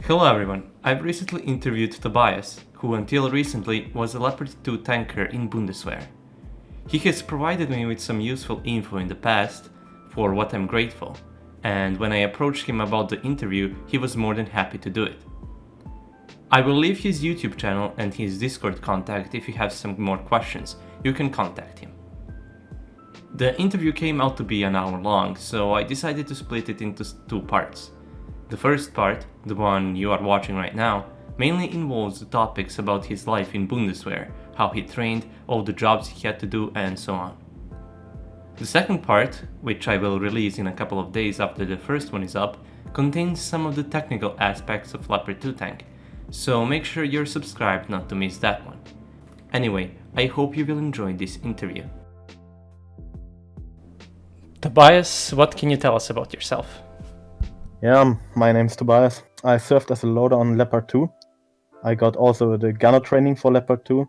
Hello everyone, I've recently interviewed Tobias, who until recently was a Leopard 2 tanker in Bundeswehr. He has provided me with some useful info in the past, for what I'm grateful, and when I approached him about the interview, he was more than happy to do it. I will leave his YouTube channel and his Discord contact if you have some more questions, you can contact him. The interview came out to be an hour long, so I decided to split it into two parts. The first part, the one you are watching right now, mainly involves the topics about his life in Bundeswehr, how he trained, all the jobs he had to do, and so on. The second part, which I will release in a couple of days after the first one is up, contains some of the technical aspects of Leopard 2 tank, so make sure you're subscribed not to miss that one. Anyway, I hope you will enjoy this interview. Tobias, what can you tell us about yourself? Yeah, my name's Tobias. I served as a loader on Leopard 2. I got also the gunner training for Leopard 2.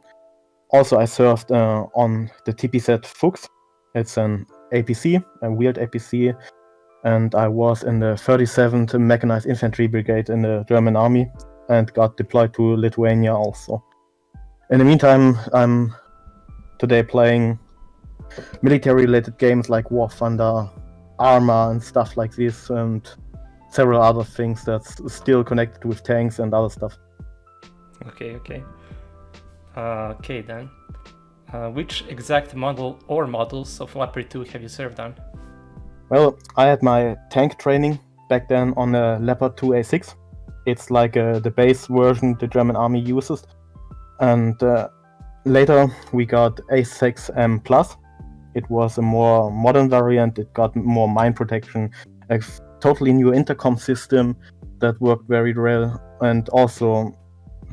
Also, I served on the TPZ Fuchs. It's an APC, a wheeled APC, and I was in the 37th Mechanized Infantry Brigade in the German Army and got deployed to Lithuania also. In the meantime, I'm today playing military-related games like War Thunder, Arma, and stuff like this, and several other things that's still connected with tanks and other stuff. Okay then. Which exact model or models of Leopard 2 have you served on? Well, I had my tank training back then on the Leopard 2 A6. It's like the base version the German army uses. And later we got A6M Plus. It was a more modern variant. It got more mine protection, a totally new intercom system that worked very well, and also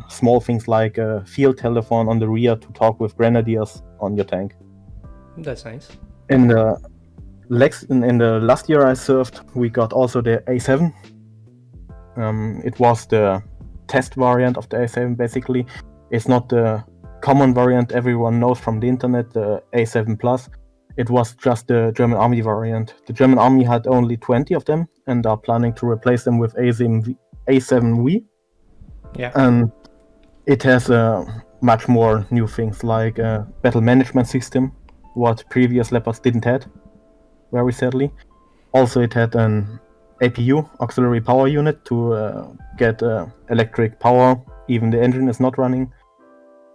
small things like a field telephone on the rear to talk with grenadiers on your tank. That's nice. In the last year I served, we got also the A7. It was the test variant of the A7 basically. It's not the common variant everyone knows from the internet, the A7 Plus. It was just the German Army variant. The German Army had only 20 of them and are planning to replace them with A7V. Yeah. And it has much more new things like a battle management system, what previous Leopards didn't have, very sadly. Also it had an APU, auxiliary power unit, to get electric power, even the engine is not running.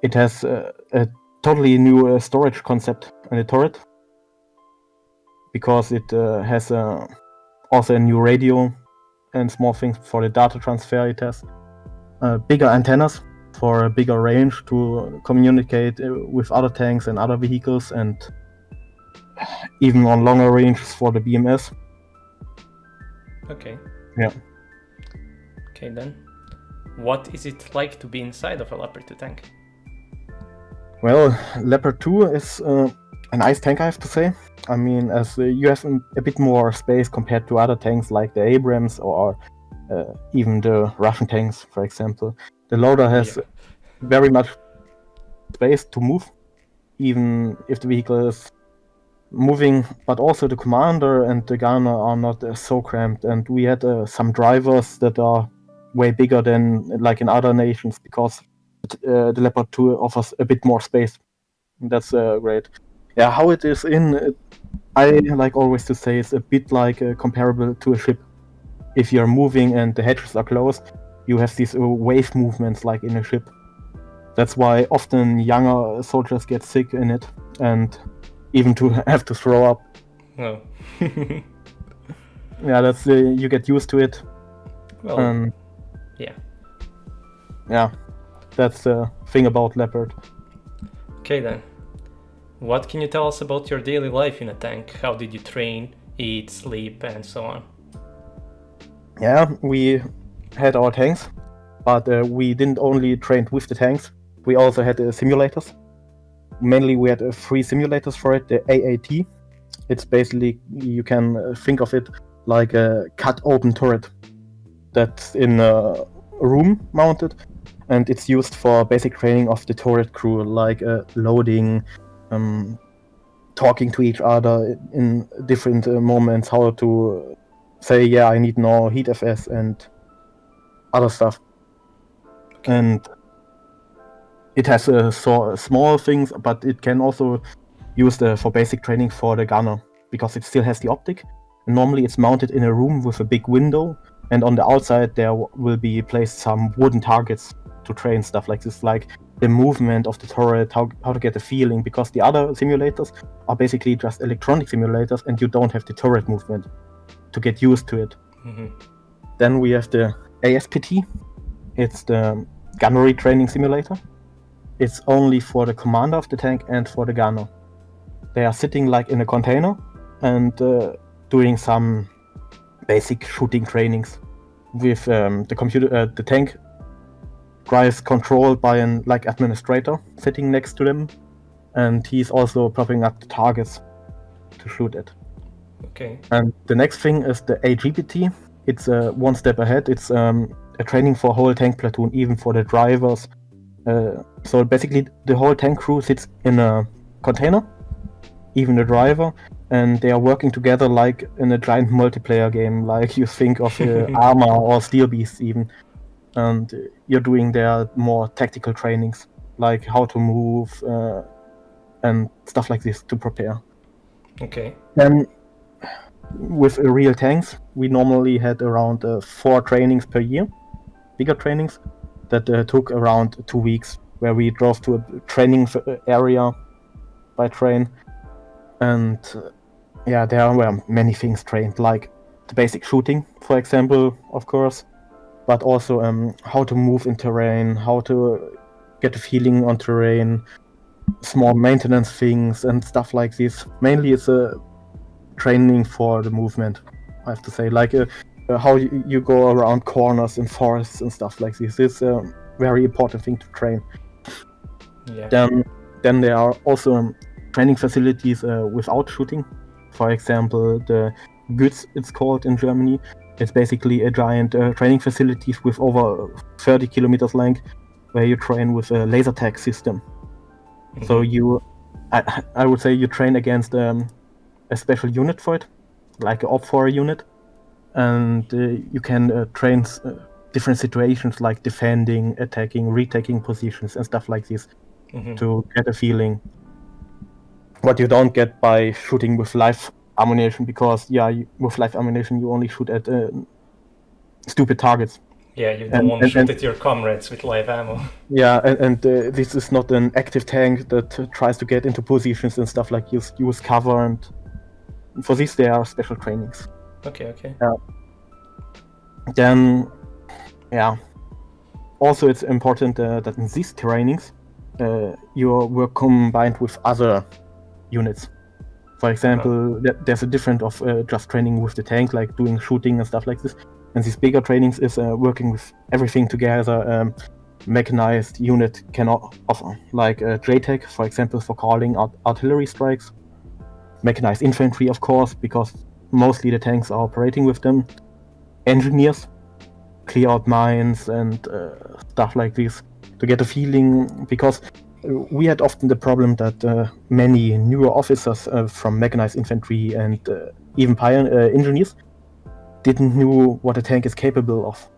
It has a totally new storage concept in the turret, because it has also a new radio and small things for the data transfer. It has bigger antennas for a bigger range to communicate with other tanks and other vehicles, and even on longer ranges for the BMS. Okay. Yeah. Okay then. What is it like to be inside of a Leopard 2 tank? Well, Leopard 2 is a nice tank, I have to say. I mean, as you have a bit more space compared to other tanks like the Abrams or even the Russian tanks, for example. The loader has very much space to move, even if the vehicle is moving, but also the commander and the gunner are not so cramped. And we had some drivers that are way bigger than like in other nations, because the Leopard 2 offers a bit more space. That's great. Yeah, how it is I like always to say it's a bit like comparable to a ship. If you're moving and the hatches are closed, you have these wave movements like in a ship. That's why often younger soldiers get sick in it and even to have to throw up. Oh. Yeah, that's you get used to it. Well, yeah. Yeah, that's the thing about Leopard. Okay then. What can you tell us about your daily life in a tank? How did you train, eat, sleep, and so on? Yeah, we had our tanks, but we didn't only train with the tanks. We also had simulators. Mainly we had 3 simulators for it, the AAT. It's basically, you can think of it like a cut open turret that's in a room mounted, and it's used for basic training of the turret crew, like loading, talking to each other in different moments, how to say, yeah, I need now heat FS, and other stuff. Okay. And it has small things, but it can also use for basic training for the gunner, because it still has the optic. And normally it's mounted in a room with a big window, and on the outside there will be placed some wooden targets to train stuff like this, like the movement of the turret, how to get the feeling, because the other simulators are basically just electronic simulators and you don't have the turret movement to get used to it. Mm-hmm. Then we have the ASPT. It's the gunnery training simulator. It's only for the commander of the tank and for the gunner. They are sitting like in a container and doing some basic shooting trainings with the computer. The tank is controlled by an administrator sitting next to them, and he's also propping up the targets to shoot at. Okay. And the next thing is the AGPT. It's one step ahead. It's a training for a whole tank platoon, even for the drivers. So basically, the whole tank crew sits in a container, even the driver, and they are working together like in a giant multiplayer game, like you think of Arma or Steel Beast even. And you're doing their more tactical trainings, like how to move and stuff like this to prepare. Okay. Then with real tanks, we normally had around 4 trainings per year, bigger trainings that took around 2 weeks, where we drove to a training area by train. And there were many things trained, like the basic shooting, for example, of course, but also how to move in terrain, how to get a feeling on terrain, small maintenance things and stuff like this. Mainly it's a training for the movement, I have to say, like how you go around corners in forests and stuff like this. It's a very important thing to train. Yeah. Then there are also training facilities without shooting. For example, the Gütz, it's called in Germany. It's basically a giant training facility with over 30 kilometers length, where you train with a laser tag system. Mm-hmm. So I would say you train against a special unit for it, like an OP4 unit, and you can train different situations like defending, attacking, retaking positions and stuff like this, mm-hmm. to get a feeling. What you don't get by shooting with live ammunition, because with live ammunition you only shoot at stupid targets. Yeah, you don't want to shoot at your comrades with live ammo. Yeah, and this is not an active tank that tries to get into positions and stuff like use cover, and for this there are special trainings. Okay. Then, also it's important that in these trainings you were combined with other units. For example, there's a difference of just training with the tank, like doing shooting and stuff like this. And these bigger trainings is working with everything together. Mechanized unit can offer, like JTAC, for example, for calling out artillery strikes. Mechanized infantry, of course, because mostly the tanks are operating with them. Engineers, clear out mines and stuff like this to get a feeling, because we had often the problem that many newer officers from mechanized infantry and even engineers didn't know what a tank is capable of.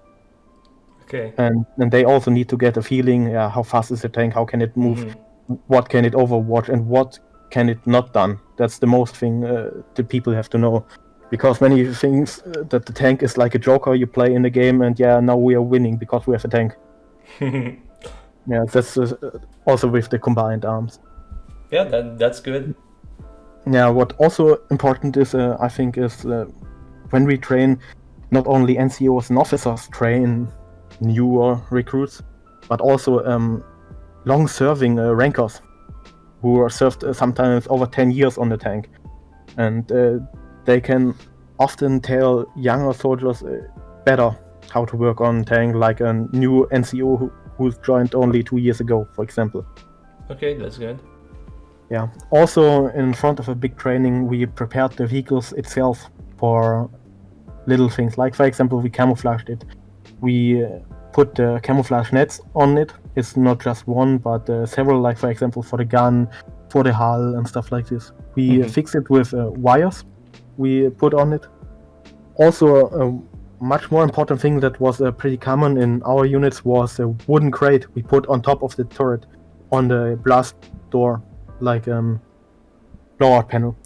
Okay. And they also need to get a feeling, how fast is the tank, how can it move, mm-hmm. what can it overwatch, and what can it not done. That's the most thing the people have to know. Because many things that the tank is like a joker you play in the game, and now we are winning because we have a tank. Yeah, that's also with the combined arms. Yeah, that's good. Yeah, what also important is, I think, is when we train, not only NCOs and officers train newer recruits, but also long-serving rankers who are served sometimes over 10 years on the tank. And they can often tell younger soldiers better how to work on tank, like a new NCO who's joined only 2 years ago, for example. Okay, that's good. Yeah. Also, in front of a big training, we prepared the vehicles itself for little things. Like, for example, we camouflaged it. We put camouflage nets on it. It's not just one, but several, like, for example, for the gun, for the hull, and stuff like this. We fixed it with wires we put on it. Also, much more important thing that was pretty common in our units was a wooden crate we put on top of the turret on the blast door, like blowout panel.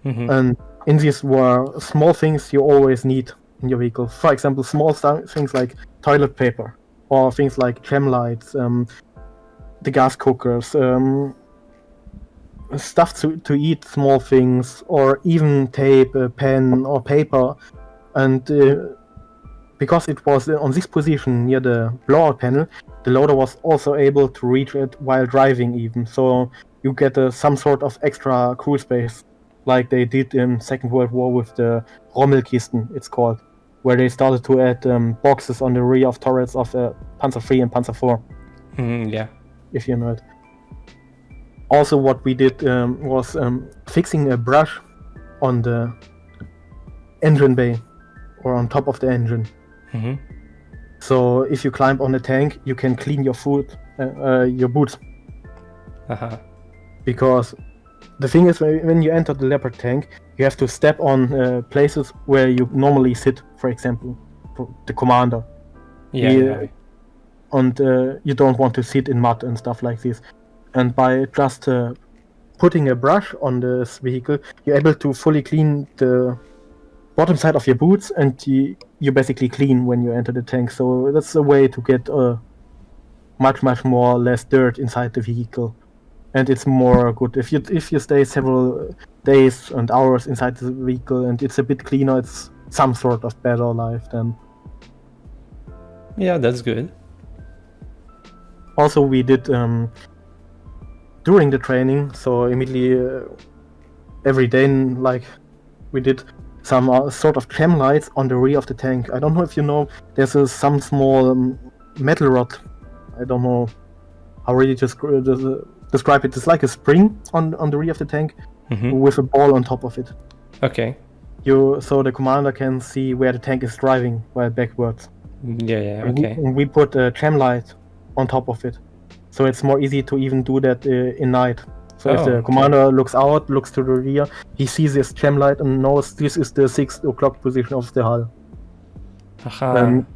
And in these were small things you always need in your vehicle. For example, small things like toilet paper, or things like gem lights, the gas cookers, stuff to eat, small things, or even tape, pen, or paper. And because it was on this position near the blowout panel, the loader was also able to reach it while driving even. So you get some sort of extra crew space, like they did in Second World War with the Rommelkisten, it's called, where they started to add boxes on the rear of turrets of Panzer III and Panzer IV. Yeah. If you know it. Also, what we did was fixing a brush on the engine bay, or on top of the engine. So if you climb on the tank, you can clean your your boots. Because the thing is, when you enter the Leopard tank, you have to step on places where you normally sit, for example, for the commander. And you don't want to sit in mud and stuff like this. And by just putting a brush on this vehicle, you're able to fully clean the bottom side of your boots, and you're basically clean when you enter the tank. So that's a way to get much more less dirt inside the vehicle, and it's more good if you stay several days and hours inside the vehicle, and it's a bit cleaner. It's some sort of better life then. Yeah, that's good. Also, we did during the training, so immediately every day, like we did some sort of gem lights on the rear of the tank. I don't know if you know, there's some small metal rod. I don't know how really to describe it. It's like a spring on the rear of the tank with a ball on top of it. Okay. So the commander can see where the tank is driving while backwards. Yeah, okay. And we put a gem light on top of it, so it's more easy to even do that in night. So if the commander looks out, looks to the rear, he sees this gem light and knows this is the 6 o'clock position of the hull. And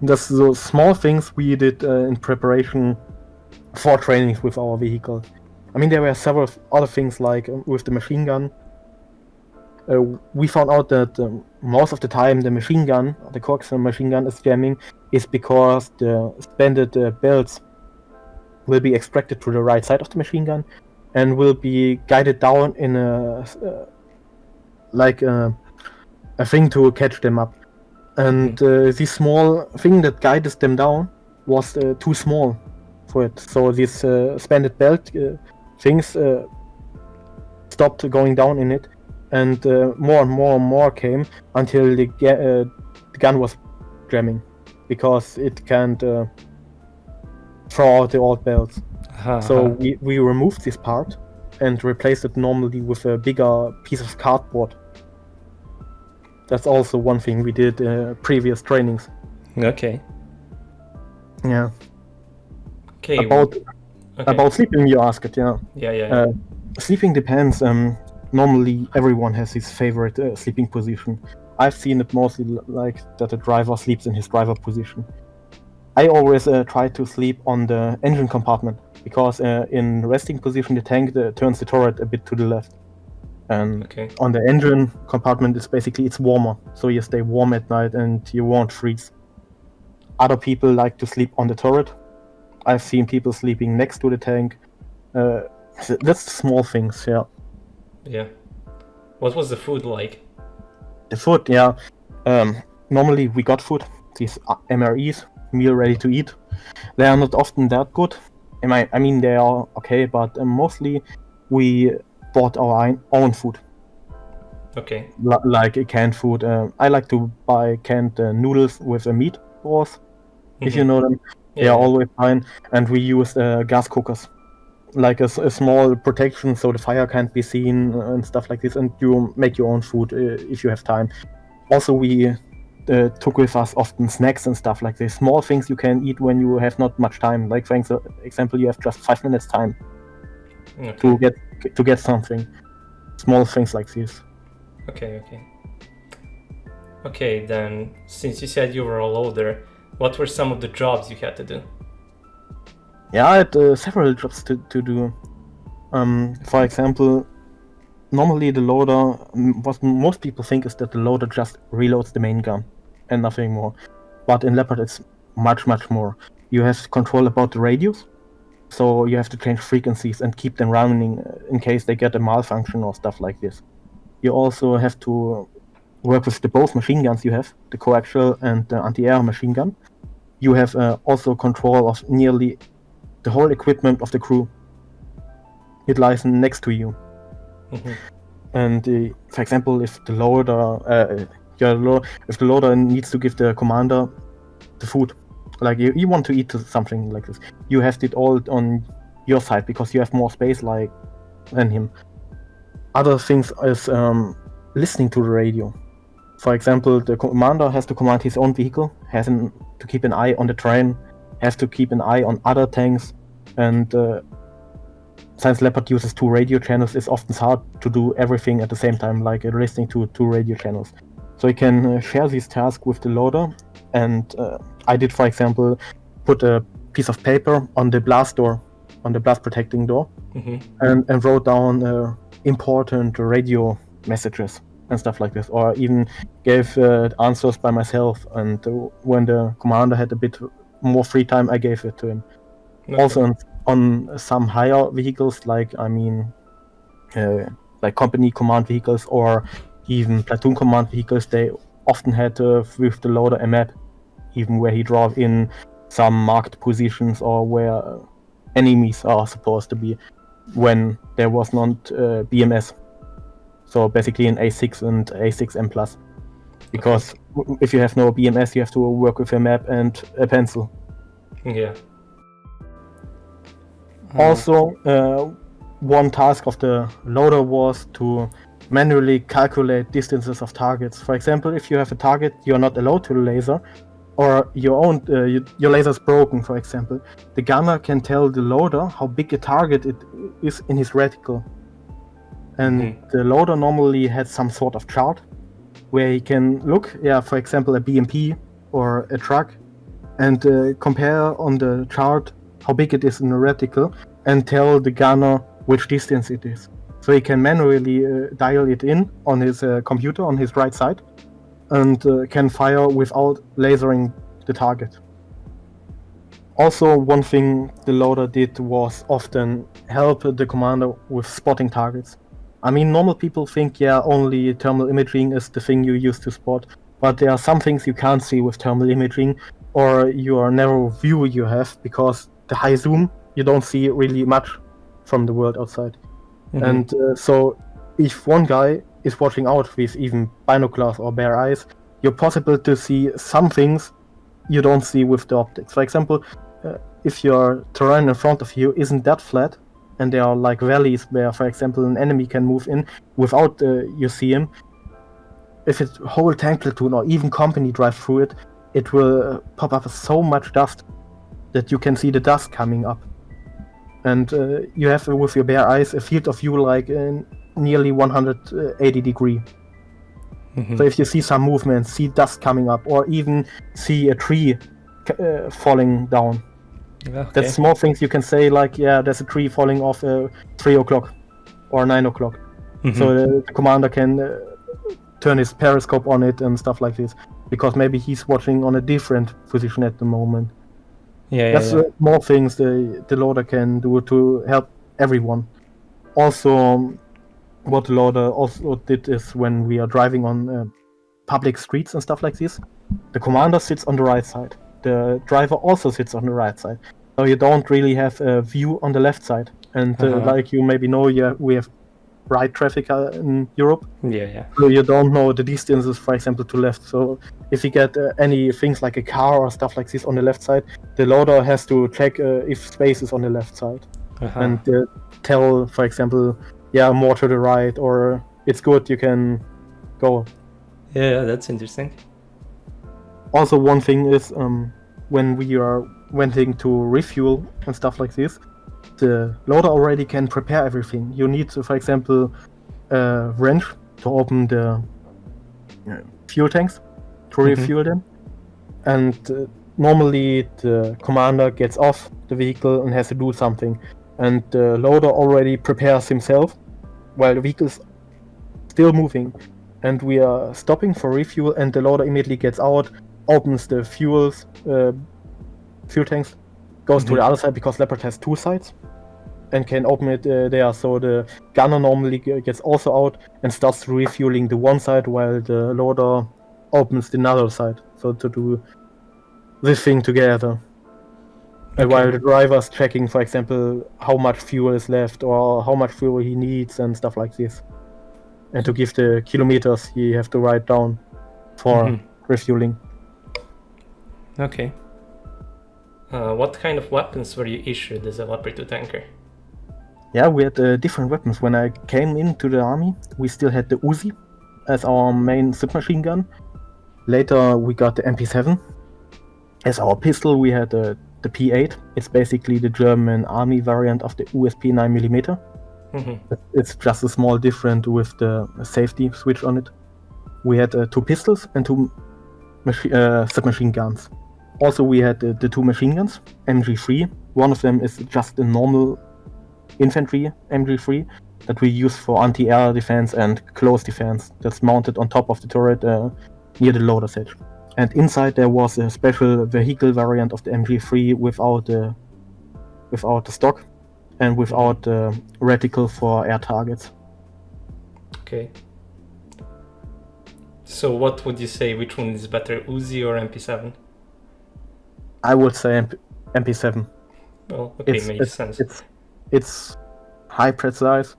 that's those small things we did in preparation for trainings with our vehicle. I mean, there were several other things, like with the machine gun. We found out that most of the time the machine gun, the coaxial machine gun, is jamming is because the suspended belts will be extracted to the right side of the machine gun and will be guided down in a thing to catch them up. And this small thing that guides them down was too small for it. So these suspended belt things stopped going down in it, and more and more came until the gun was jamming, because it can't throw out the old belts. So we removed this part and replaced it normally with a bigger piece of cardboard. That's also one thing we did previous trainings. Okay. Yeah. Okay. About sleeping, you asked, yeah. Yeah. Sleeping depends. Normally, everyone has his favorite sleeping position. I've seen it mostly like that the driver sleeps in his driver position. I always try to sleep on the engine compartment, because in resting position the tank turns the turret a bit to the left. And on the engine compartment it's warmer, so you stay warm at night and you won't freeze. Other people like to sleep on the turret. I've seen people sleeping next to the tank. That's small things, yeah. Yeah. What was the food like? The food, yeah. Normally we got food, these MREs, meal ready to eat. They are not often that good. I mean, they are okay, but mostly we bought our own food. Okay. Like canned food. I like to buy canned noodles with meat balls, if you know them. They are always fine. And we use gas cookers, like a small protection so the fire can't be seen and stuff like this. And you make your own food if you have time. Also, we took with us often snacks and stuff like this. Small things you can eat when you have not much time. Like, for example, you have just 5 minutes time to get something. Small things like this. Okay. Okay, then, since you said you were a loader, what were some of the jobs you had to do? Yeah, I had several jobs to do. For example, normally the loader, what most people think is that the loader just reloads the main gun and nothing more. But in Leopard it's much more. You have control about the radios, so you have to change frequencies and keep them running in case they get a malfunction or stuff like this. You also have to work with both machine guns you have, the coaxial and the anti-air machine gun. You have also control of nearly the whole equipment of the crew. It lies next to you. Mhm. And for example, if the loader needs to give the commander the food, like you want to eat something like this, you have it all on your side because you have more space like than him. Other things is listening to the radio. For example, the commander has to command his own vehicle, has to keep an eye on the terrain, has to keep an eye on other tanks, and since Leopard uses 2 radio channels, it's often hard to do everything at the same time, like listening to 2 radio channels. So you can share these tasks with the loader, and I did, for example, put a piece of paper on the blast door, on the blast protecting door, and wrote down important radio messages and stuff like this, or even gave answers by myself, and when the commander had a bit more free time, I gave it to him. Okay. Also on some higher vehicles, like company command vehicles or even platoon command vehicles, they often had with the loader a map, even where he draws in some marked positions or where enemies are supposed to be when there was not BMS. So basically an A6 and A6M+. Because if you have no BMS, you have to work with a map and a pencil. Yeah. Also, one task of the loader was to manually calculate distances of targets. For example, if you have a target you're not allowed to laser, or your laser is broken, for example, the gunner can tell the loader how big a target it is in his reticle. And the loader normally had some sort of chart where he can look, for example, a BMP or a truck, and compare on the chart how big it is in the reticle and tell the gunner which distance it is. So he can manually dial it in on his computer on his right side and can fire without lasering the target. Also, one thing the loader did was often help the commander with spotting targets. I mean, normal people think, only thermal imaging is the thing you use to spot, but there are some things you can't see with thermal imaging, or your narrow view you have, because the high zoom, you don't see really much from the world outside. And so if one guy is watching out with even binoculars or bare eyes, you're possible to see some things you don't see with the optics. For example, if your terrain in front of you isn't that flat, and there are like valleys where, for example, an enemy can move in without you see him, if a whole tank platoon or even company drive through it, it will pop up so much dust that you can see the dust coming up. And you have with your bare eyes a field of view like nearly 180 degree. So if you see some movement, see dust coming up, or even see a tree falling down, that's small things you can say, like, there's a tree falling off 3 o'clock or 9 o'clock. So the commander can turn his periscope on it and stuff like this, because maybe he's watching on a different position at the moment. That's more things the loader can do to help everyone. Also, what the loader also did is when we are driving on public streets and stuff like this, the commander sits on the right side. The driver also sits on the right side. So you don't really have a view on the left side. And like you maybe know, we have right traffic in Europe. So you don't know the distances, for example, to left. So if you get any things like a car or stuff like this on the left side, the loader has to check if space is on the left side. And tell, for example, more to the right, or it's good, you can go. Yeah, that's interesting. Also, one thing is when we are wanting to refuel and stuff like this, the loader already can prepare everything. You need, for example, a wrench to open the fuel tanks. to refuel them. And normally the commander gets off the vehicle and has to do something. And the loader already prepares himself while the vehicle is still moving. And we are stopping for refuel, and the loader immediately gets out, opens the fuel tanks, goes to the other side because Leopard has two sides, and can open it there. So the gunner normally gets also out and starts refueling the one side while the loader opens the other side. So to do this thing together. And while the driver's checking, for example, how much fuel is left or how much fuel he needs and stuff like this. And to give the kilometers he have to write down for refueling. Okay. What kind of weapons were you issued as a Leopard 2 tanker? Yeah, we had different weapons. When I came into the army, we still had the Uzi as our main submachine gun. Later we got the MP7. As our pistol we had the P8. It's basically the German army variant of the USP 9mm. It's just a small difference with the safety switch on it. We had two pistols and two submachine guns. Also we had the two machine guns, MG3. One of them is just a normal infantry MG3 that we use for anti-air defense and close defense. That's mounted on top of the turret near the loader's edge. And inside there was a special vehicle variant of the MG3 without the stock and without the reticle for air targets. Okay. So what would you say, which one is better, Uzi or MP7? I would say MP7. Well, okay, makes sense. It's high precise,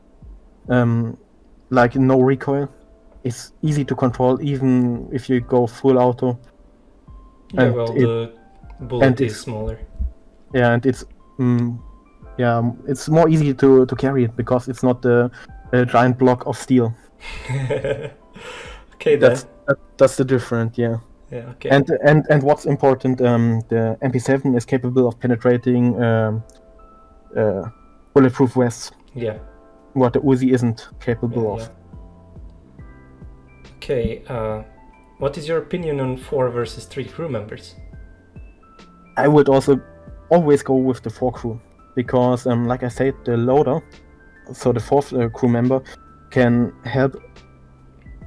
like no recoil. It's easy to control even if you go full auto. Yeah, and well, the bullet is smaller. Yeah, and it's it's more easy to carry it because it's not a giant block of steel. Okay, that's the difference. Yeah. Yeah. Okay. And what's important, the MP7 is capable of penetrating bulletproof vests. Yeah. What the Uzi isn't capable of. Yeah. Okay. What is your opinion on 4 versus 3 crew members? I would also always go with the 4 crew because, like I said, the loader, so the 4th crew member, can help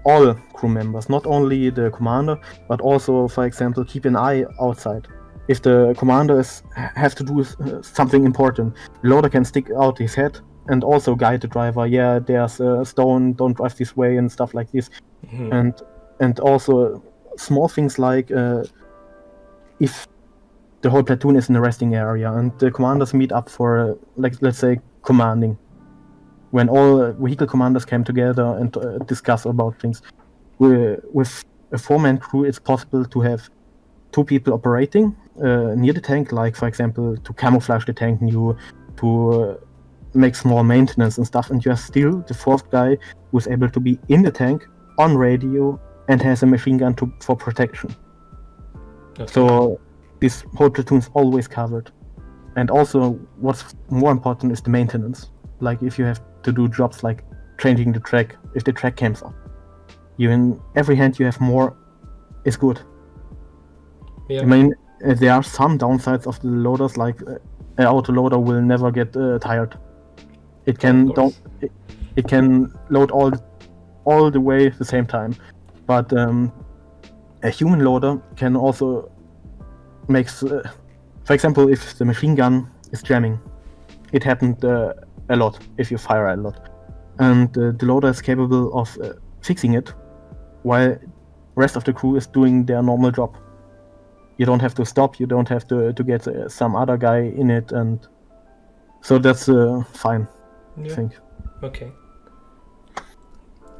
all crew members, not only the commander, but also, for example, keep an eye outside. If the commander have to do something important, the loader can stick out his head and also guide the driver. Yeah, there's a stone, don't drive this way and stuff like this. And also small things like if the whole platoon is in a resting area and the commanders meet up for, like, let's say, commanding. When all vehicle commanders came together and discuss about things. With a 4-man crew, it's possible to have 2 people operating near the tank, like, for example, to camouflage the tank new, to make small maintenance and stuff, and you are still the 4th guy who's able to be in the tank, on radio, and has a machine gun for protection. Okay. So this whole platoon is always covered. And also, what's more important is the maintenance. Like if you have to do jobs like changing the track, if the track comes up. In every hand you have more is good. Yeah. I mean, there are some downsides of the loaders, like an auto loader will never get tired. It can it can load all the way at the same time, but a human loader can also make, for example, if the machine gun is jamming, it happened a lot if you fire a lot, and the loader is capable of fixing it while the rest of the crew is doing their normal job. You don't have to stop, you don't have to get some other guy in it, and so that's fine, I think. Okay.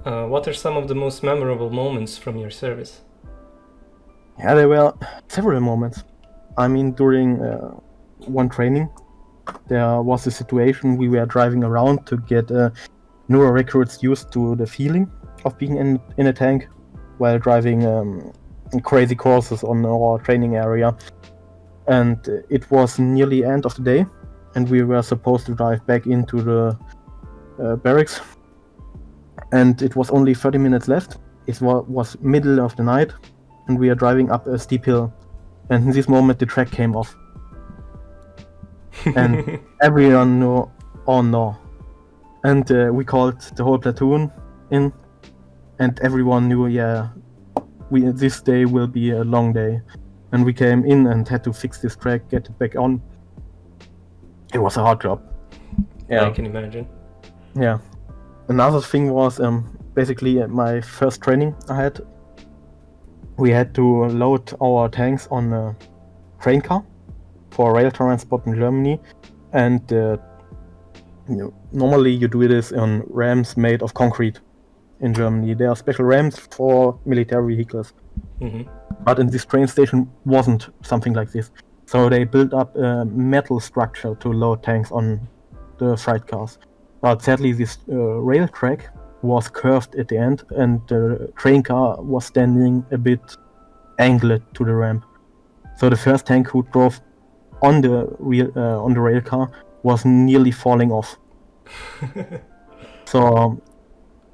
What are some of the most memorable moments from your service? Yeah, there were several moments. I mean, during one training, there was a situation we were driving around to get newer recruits used to the feeling of being in a tank while driving crazy courses on our training area. And it was nearly end of the day, and we were supposed to drive back into the barracks. And it was only 30 minutes left. It was middle of the night, and we are driving up a steep hill. And in this moment, the track came off. And everyone knew, oh no. And we called the whole platoon in, and everyone knew, yeah, this day will be a long day. And we came in and had to fix this track, get it back on. It was a hard job. Yeah. I can imagine. Yeah. Another thing was basically my first training I had. We had to load our tanks on a train car for rail transport in Germany, and normally you do this on rams made of concrete in Germany. There are special rams for military vehicles, but in this train station wasn't something like this. So they built up a metal structure to load tanks on the freight cars. But sadly, this rail track was curved at the end, and the train car was standing a bit angled to the ramp. So the first tank who drove on the rail car was nearly falling off. So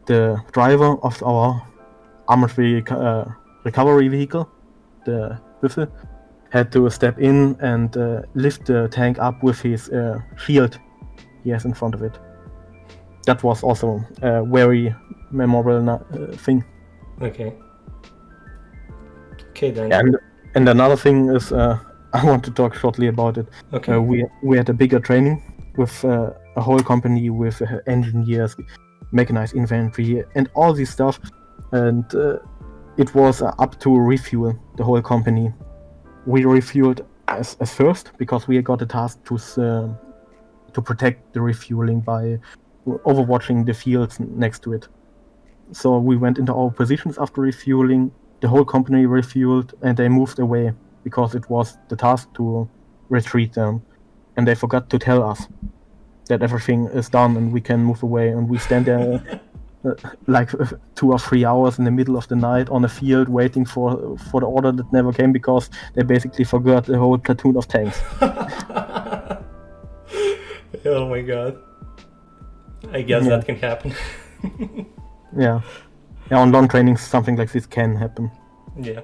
the driver of our armored recovery vehicle, the Büffel, had to step in and lift the tank up with his shield he has in front of it. That was also a very memorable thing. Okay then. And another thing is, I want to talk shortly about it. Okay. We had a bigger training with a whole company with engineers, mechanized infantry, and all this stuff. And it was up to refuel the whole company. We refueled as first because we got a task to protect the refueling by overwatching the fields next to it. So we went into our positions after refueling. The whole company refueled, and they moved away because it was the task to retreat them. And they forgot to tell us that everything is done and we can move away. And we stand there like 2 or 3 hours in the middle of the night on a field waiting for the order that never came because they basically forgot the whole platoon of tanks. Oh my god. I guess that can happen. Yeah, on long trainings something like this can happen. Yeah.